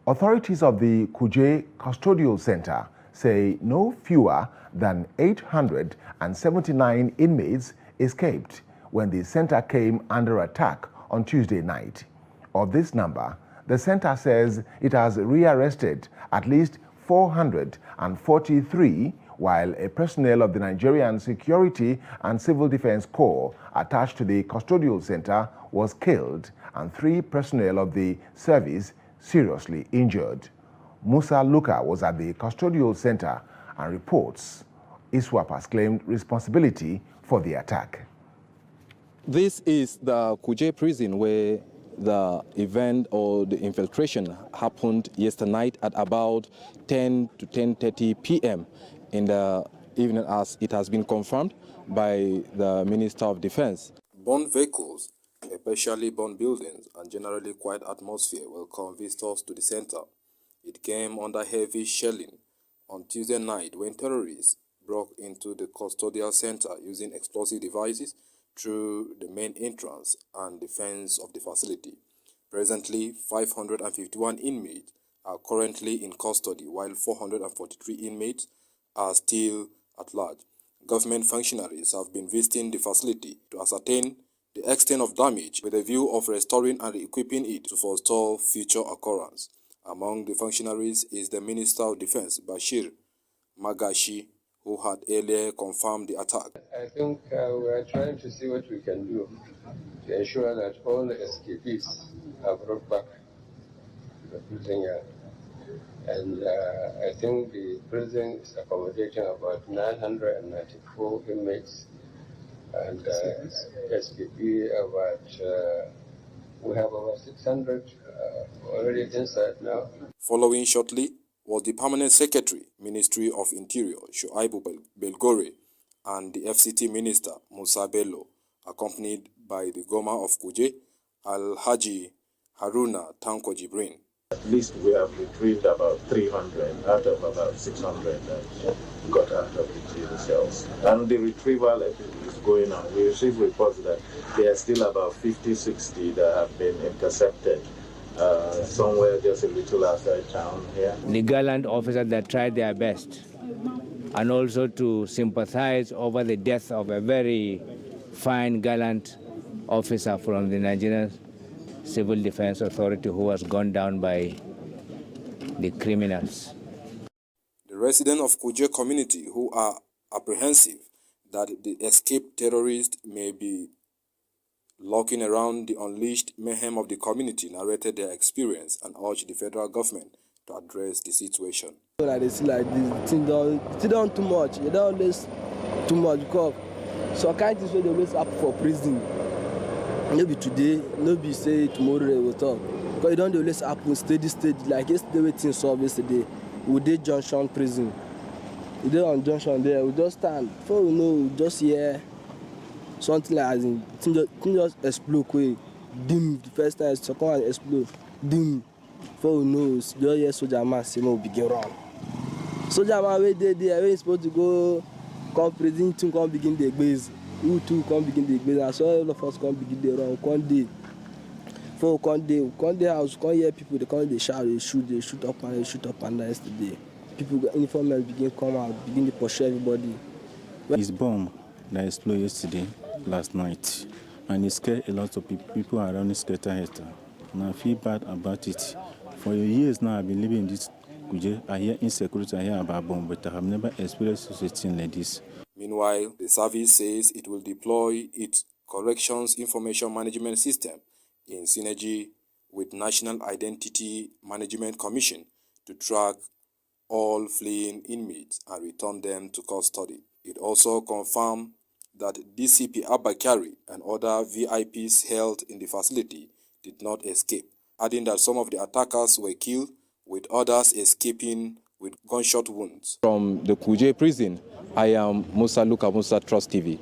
Authorities of the KUJE Custodial Center say no fewer than 879 inmates escaped when the center came under attack on Tuesday night. Of this number, the center says it has rearrested at least 443, while a personnel of the Nigerian Security and Civil Defense Corps attached to the custodial center was killed and 3 personnel of the service seriously injured. Musa Luka was at the custodial center and reports ISWAP has claimed responsibility for the attack. This is the KUJE prison where the event or the infiltration happened yesterday night at about 10 to 10:30 p.m. in the evening, as it has been confirmed by the Minister of Defense. Burned vehicles, especially burned buildings, and generally quiet atmosphere welcome visitors to the center. It came under heavy shelling on Tuesday night when terrorists broke into the custodial center using explosive devices through the main entrance and defense of the facility. Presently, 551 inmates are currently in custody, while 443 inmates are still at large. Government functionaries have been visiting the facility to ascertain the extent of damage with a view of restoring and equipping it to forestall future occurrence. Among the functionaries is the Minister of Defense, Bashir Magashi, who had earlier confirmed the attack. I think we are trying to see what we can do to ensure that all the escapees are brought back to the prison yard. And I think the prison is accommodating about 994 inmates and SKP about, we have about 600 already inside now. Following shortly was the Permanent Secretary, Ministry of Interior, Shuaibu Belgore, and the FCT Minister, Musa Bello, accompanied by the Goma of KUJE, Al-Haji Haruna Tanko Jibrin. At least we have retrieved about 300 out of about 600 that got out of the jail cells. And the retrieval is going on. We received reports that there are still about 50, 60 that have been intercepted somewhere just a little outside town here. The gallant officers that tried their best, and also to sympathize over the death of a very fine, gallant officer from the Nigerian Civil Defense Authority who was gunned down by the criminals. The residents of KUJE community who are apprehensive that the escaped terrorists may be lurking around the unleashed mayhem of the community narrated their experience and urged the federal government to address the situation. Like they see like this, thing don't too much. You don't always too much because so kind of things they always up for prison. Maybe today, maybe say tomorrow they will talk. Because it don't always happen steady. Like yesterday we things solved yesterday. We did Junction prison. We did on Junction there. We just stand. Before we know, we just hear something like thing just explode quick. Dim. The first time second one explode. Dim. Before we know, just hear soldier man say we begin run. Soldier man wait there. We supposed to go come prison to come begin the base. We too come begin the business. So all of us come begin the run. One day, for one day house, come hear people. They come, they shout, they shoot up and down. Yesterday, people uniform men begin come out, begin to push everybody. It's bomb that exploded yesterday, last night, and it scared a lot of people. People are running scatter. And I feel bad about it. For years now, I've been living in this KUJE. I hear insecurity, I hear about bomb, but I have never experienced such a thing like this. Meanwhile, the service says it will deploy its Corrections Information Management System in synergy with National Identity Management Commission to track all fleeing inmates and return them to custody. It also confirmed that DCP Abakari and other VIPs held in the facility did not escape, adding that some of the attackers were killed, with others escaping with gunshot wounds. From the KUJE prison, I am Musa Luka, Musa Trust TV.